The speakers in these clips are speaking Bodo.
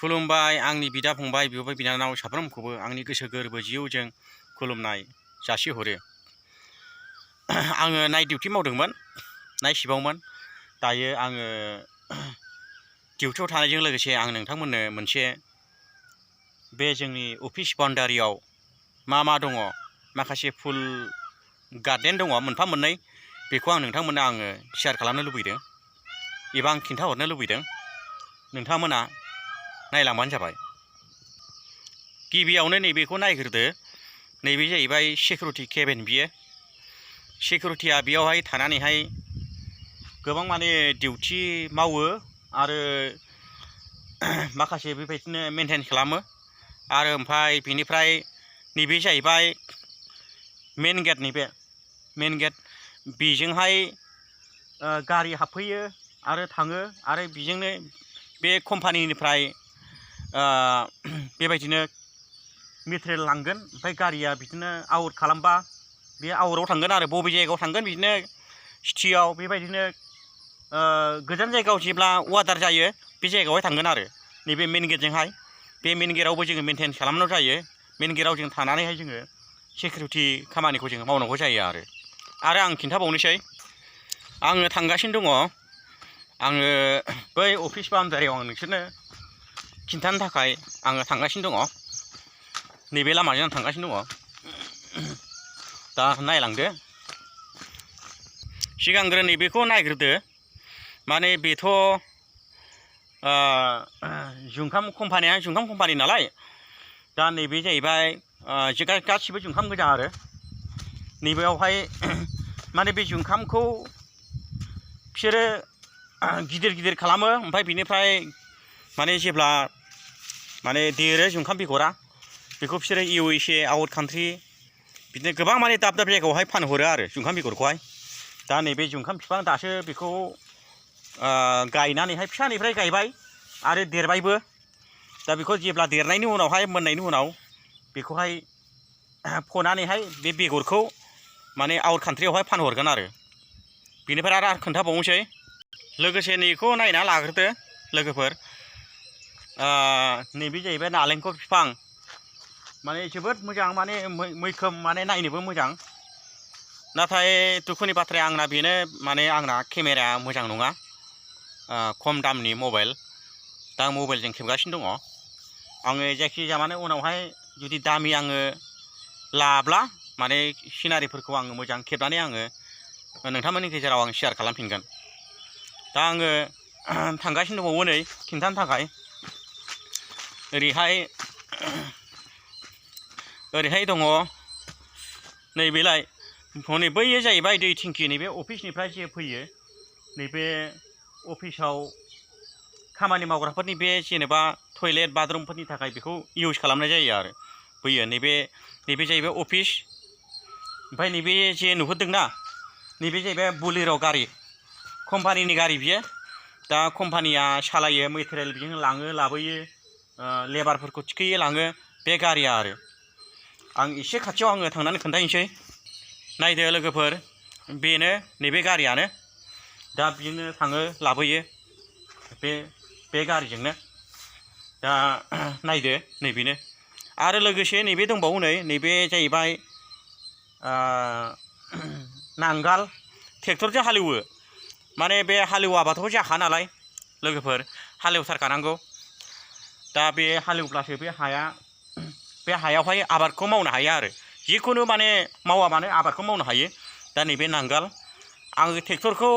खुलुमबाय आंनि बिदा फंबाय बिब' बिनानाव साफ्रोमखौबो आंनि गोसो गोरबो जिउजों खुलुमनाय जासिहरो। आङो नाइट डिउटि मावदोंमोन, नाइट शिफ्टआवमोन। दायो आङो डिउटियाव थानायजों लोगोसे आं नोंथांमोननो मोनसे बे जोंनि अफिस बाउन्डारियाव मा दङ, माखासे फुल गार्डेन दङ मोनफा मोननै, बेखौ आं नोंथांमोननो आङो शेयार खालामनो लुबैदों एबा आं खिन्थाहरनो लुबैदों। नोंथांमोना नायलांबानो जाबाय। गिबियावनो नैबेखौ नायग्रोदो। नैबे जाहैबाय सिकिउरिटि केबिन। बियो सिकिउरिटिया बेयावहाय थानानैहाय गोबां माने डिउटि मावो आरो माखासे बेबायदिनो मेनटेन खालामो। आरो ओमफ्राय बेनिफ्राय नैबे जाहैबाय मेन गेट। नैबे मेन गेट, बेजोंहाय गारि हाबफैयो आरो थाङो। आरो बेजोंनो बे कम्पानिनिफ्राय बेबायदिनो मेटेरियेल लांगोन, ओमफ्राय गारिया बिदिनो आउट खालामबा बे आउटआव थांगोन आरो बबे जायगायाव थांगोन बिदिनो सिटियाव, बेबायदिनो गोजान जायगायाव जेब्ला अर्डार जायो बे जायगायावहाय थांगोन आरो नैबे मेन गेटजोंहाय। बे मेन गेटआवबो जोङो मेनटेन खालामनांगौ जायो। मेन गेटआव जों थानानैहाय जोङो सिकिउरिटि खामानिखौ जोङो मावनांगौ जायो। आरो आं खिन्थाबावनोसै, आङो थांगासिनो दङ। आङो बै अफिस बाउन्डारियाव आं नोंसोरनो खिन्थानो थाखाय आङो थांगासिनो दङ। नैबे लामाजों आं थांगासिनो दङ। दा नायलांदो। सिगांग्रो नैबेखौ नायग्रोदो। माने बेथ' जुंखाम कम्पानि नालाय। दा नैबे जाहैबाय गासिबो जुंखाम गोजा आरो नैबेयावहाय माने बे जुंखामखौ बिसोरो गिदिर गिदिर खालामो। ओमफ्राय बिनिफ्राय माने जेब्ला माने देरो जुंखाम बेगरा, बेखौ बिसोरो USA, आउट कान्ट्रि, बिदिनो गोबां माने दाब दाब जायगायावहाय फानहरो आरो जुंखाम बेगरखौहाय। दा नैबे जुंखाम बिफां दासो बेखौ गायनानैहाय फिसानिफ्राय गायबाय आरो देरबायबो। दा बेखौ जेब्ला देरनायनि उनावहाय मोननायनि उनाव बेखौहाय फनानैहाय बे बेगरखौ माने आउट कान्ट्रियावहाय फानहरगोन आरो। बेनिफ्राय आरो खोन्थाबावनोसै, लोगोसे नैखौ नायना लाग्रोदो लोगोफोर। नैबे जाहैबाय नालेंखर बिफां। माने जोबोद मोजां, माने मैखोम, माने नायनोबो मोजां। नाथाय दुखुनि बाथ्राया आंना बेनो, माने आंना केमेराया मोजां नङा, खम दामनि मबाइल। दा आं मबाइलजों खेबगासिनो दङ। आङो जायखिजाया माने उनावहाय जुदि दामि आङो लाब्ला माने सिनारिफोरखौ आङो मोजां खेबनानै आङो नोंथांमोननि गेजेराव आं शेयार खालामफिनगोन। दा आङो थांगासिनो दंबावो नै खिन्थानो थाखाय। ओरैहाय दङ नैबेलाय, हनै बैयो जाहैबाय दै टेंकि। नैबे अफिसनिफ्राय जे फैयो, नैबे अफिसाव खामानि मावग्राफोरनि बे जेनेबा टयलेट बाथरुमफोरनि थाखाय बेखौ इउज खालामनाय जायो आरो बैयो। नैबे जाहैबाय अफिस। ओमफ्राय नैबे जे नुहुरदोंना, नैबे जाहैबाय बुलेर' गारि, कम्पानिनि गारि बियो। दा कम्पानिया सालायो, मेटेरियेल बिजों लाङो लाबोयो, लेबारफोरखौ थिखोयो लाङो, बे गारिया आरो। आं एसे खाथियाव आङो थांनानै खोन्थाहैनोसै। नायदो लोगोफोर, बेनो नैबे गारियानो। दा बिजोंनो थाङो लाबोयो बे गारिजोंनो। दा नायदो नैबेनो। आरो लोगोसे नैबे दंबावो, नैबे जाहैबाय नांगाल, ट्रेक्टरजों हालेवो। माने बे हालेवाबाथ' जाखा नालाय लोगोफोर, हालेवथारखानांगौ। दा बे हालेवब्लासो बे हायावहाय आबादखौ मावनो हायो आरो। जिखुनु माने मावा मानो आबादखौ मावनो हायो। दा नैबे नांगाल। आङो ट्रेक्टरखौ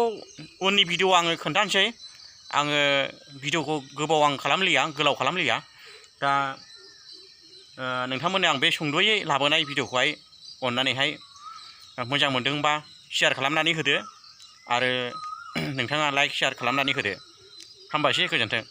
उननि भिडिअ आङो खोन्थानोसै। आङो भिडिअखौ गोलाव खालामलिया। दा नोंथांमोननो आं बे सुंद'यै लाबोनाय भिडिअखौहाय अननानैहाय मोजां मोनदोंबा शेयार खालामनानै होदो। आरो नोंथाङा लाइक शेयार खालामनानै होदो। हामबायसै, गोजोन्थों।